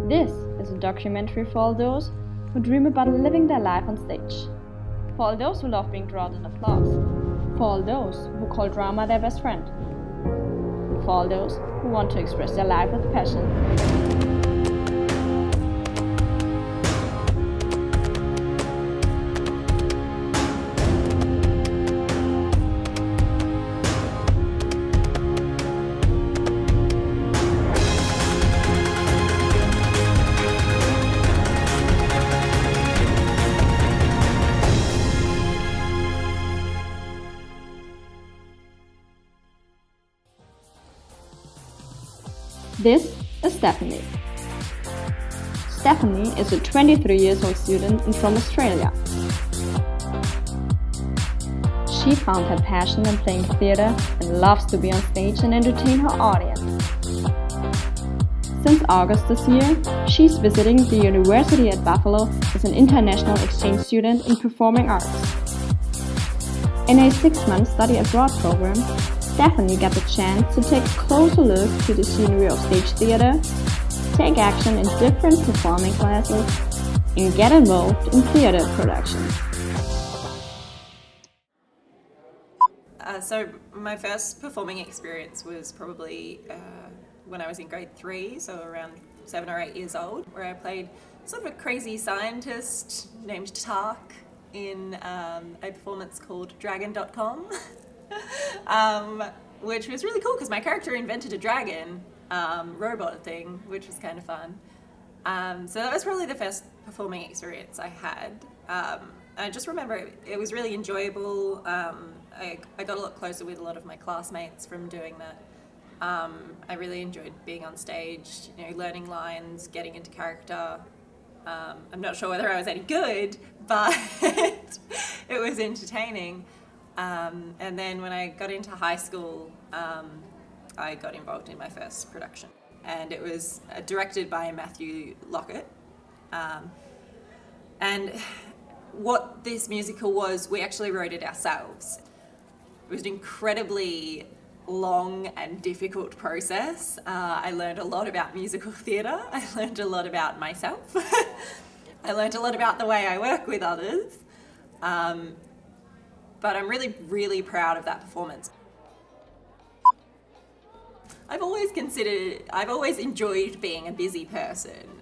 This is a documentary for all those who dream about living their life on stage. For all those who love being drowned in applause. For all those who call drama their best friend. And for all those who want to express their life with passion. This is Stephanie. Stephanie is a 23-year-old student from Australia. She found her passion in playing theatre and loves to be on stage and entertain her audience. Since August this year, she's visiting the University at Buffalo as an international exchange student in performing arts. In a 6-month study abroad program, Stephanie got the chance to take a closer look to the scenery of stage theatre, take action in different performing classes, and get involved in theatre production. So my first performing experience was probably when I was in grade 3, so around 7 or 8 years old, where I played sort of a crazy scientist named Tark in a performance called Dragon.com. Which was really cool because my character invented a dragon robot thing, which was kind of fun. So that was probably the first performing experience I had. I just remember it was really enjoyable. I got a lot closer with a lot of my classmates from doing that. I really enjoyed being on stage, learning lines, getting into character. I'm not sure whether I was any good, but it was entertaining. And then when I got into high school, I got involved in my first production. And it was directed by Matthew Lockett. And what this musical was, we actually wrote it ourselves. It was an incredibly long and difficult process. I learned a lot about musical theatre. I learned a lot about myself. I learned a lot about the way I work with others. But I'm really, really proud of that performance. I've always enjoyed being a busy person.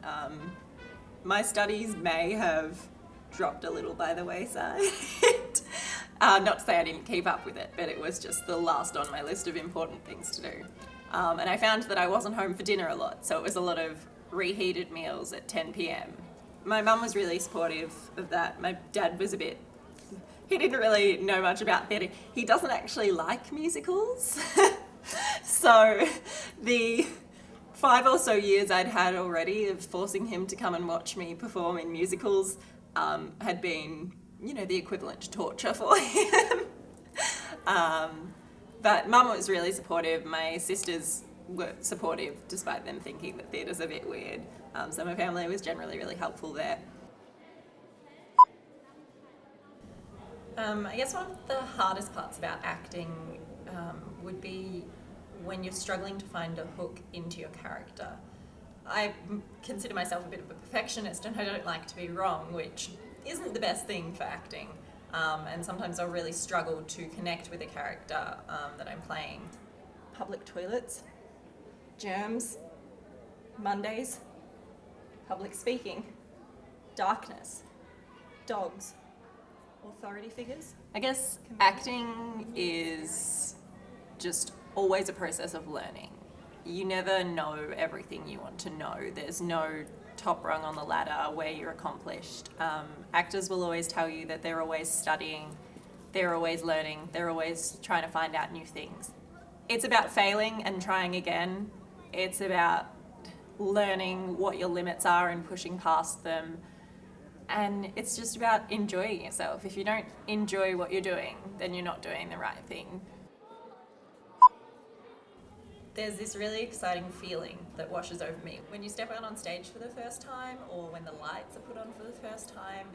My studies may have dropped a little by the wayside. Not to say I didn't keep up with it, but it was just the last on my list of important things to do. And I found that I wasn't home for dinner a lot, so it was a lot of reheated meals at 10 p.m. My mum was really supportive of that. My dad was he didn't really know much about theatre. He doesn't actually like musicals. So the 5 or so years I'd had already of forcing him to come and watch me perform in musicals had been, the equivalent to torture for him. But Mum was really supportive. My sisters were supportive, despite them thinking that theatre's a bit weird. So my family was generally really helpful there. I guess one of the hardest parts about acting would be when you're struggling to find a hook into your character. I consider myself a bit of a perfectionist and I don't like to be wrong, which isn't the best thing for acting. And sometimes I'll really struggle to connect with a character that I'm playing. Public toilets, germs, Mondays, public speaking, darkness, dogs, authority figures. I guess acting is just always a process of learning. You never know everything you want to know. There's no top rung on the ladder where you're accomplished. Actors will always tell you that they're always studying, they're always learning, they're always trying to find out new things. It's about failing and trying again. It's about learning what your limits are and pushing past them. And it's just about enjoying yourself. If you don't enjoy what you're doing, then you're not doing the right thing. There's this really exciting feeling that washes over me. When you step out on stage for the first time, or when the lights are put on for the first time,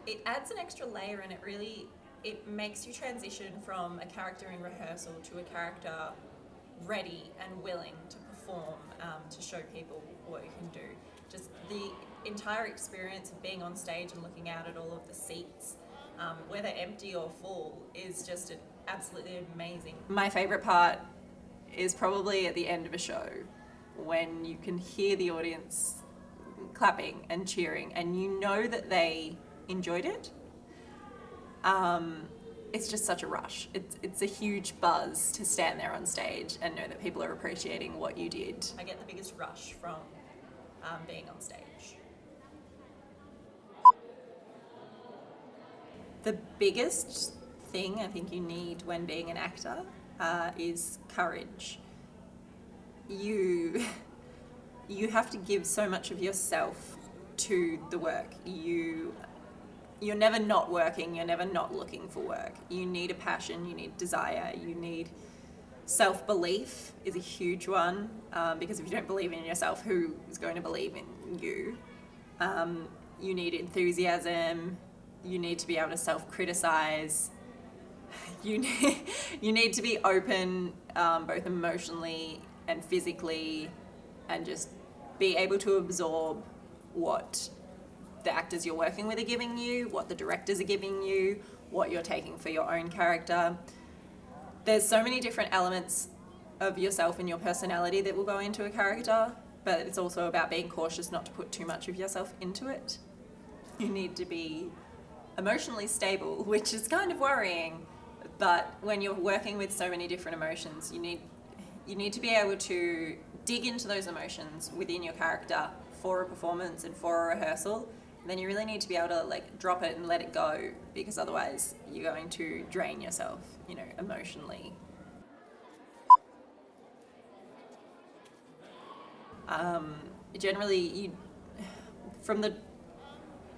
it adds an extra layer and it makes you transition from a character in rehearsal to a character ready and willing to perform, to show people what you can do. Just entire experience of being on stage and looking out at all of the seats, whether empty or full, is just absolutely amazing. My favourite part is probably at the end of a show when you can hear the audience clapping and cheering and you know that they enjoyed it. It's just such a rush. It's a huge buzz to stand there on stage and know that people are appreciating what you did. I get the biggest rush from being on stage. The biggest thing I think you need when being an actor is courage. You have to give so much of yourself to the work. You're never not working, you're never not looking for work. You need a passion, you need desire, you need self-belief is a huge one, because if you don't believe in yourself, who is going to believe in you? You need enthusiasm, you need to be able to self-criticize, you need to be open, both emotionally and physically, and just be able to absorb what the actors you're working with are giving you, what the directors are giving you, what you're taking for your own character. There's so many different elements of yourself and your personality that will go into a character, but it's also about being cautious not to put too much of yourself into it. You need to be emotionally stable, which is kind of worrying, but when you're working with so many different emotions, you need to be able to dig into those emotions within your character for a performance and for a rehearsal. And then you really need to be able to drop it and let it go, because otherwise you're going to drain yourself, emotionally. Generally, from the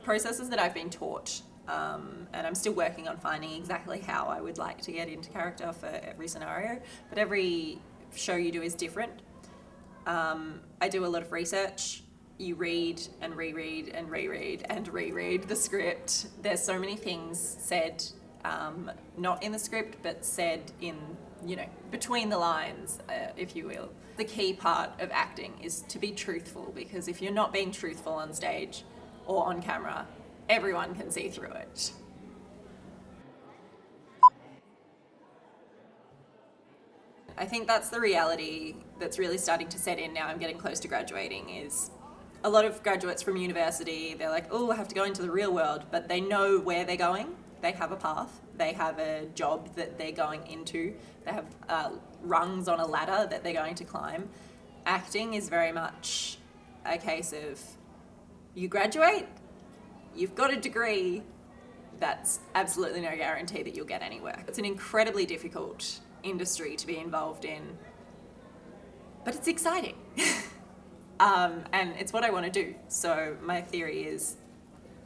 processes that I've been taught, and I'm still working on finding exactly how I would like to get into character for every scenario, but every show you do is different. I do a lot of research. You read and reread and reread and reread the script. There's so many things said, not in the script, but said in, between the lines, if you will. The key part of acting is to be truthful, because if you're not being truthful on stage or on camera, everyone can see through it. I think that's the reality that's really starting to set in now. I'm getting close to graduating. Is a lot of graduates from university, they're like, oh, I have to go into the real world, but they know where they're going. They have a path. They have a job that they're going into. They have rungs on a ladder that they're going to climb. Acting is very much a case of you graduate, you've got a degree, that's absolutely no guarantee that you'll get anywhere. It's an incredibly difficult industry to be involved in, but it's exciting. And it's what I want to do. So my theory is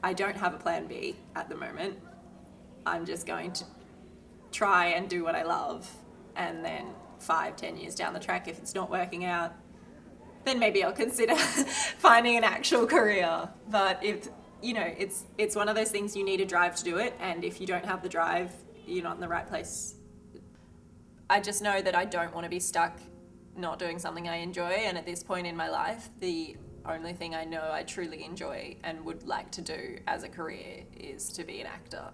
I don't have a plan B at the moment. I'm just going to try and do what I love, and then 5-10 years down the track, if it's not working out, then maybe I'll consider finding an actual career. But if it's one of those things, you need a drive to do it, and if you don't have the drive, you're not in the right place. I just know that I don't want to be stuck not doing something I enjoy, and at this point in my life, the only thing I know I truly enjoy and would like to do as a career is to be an actor.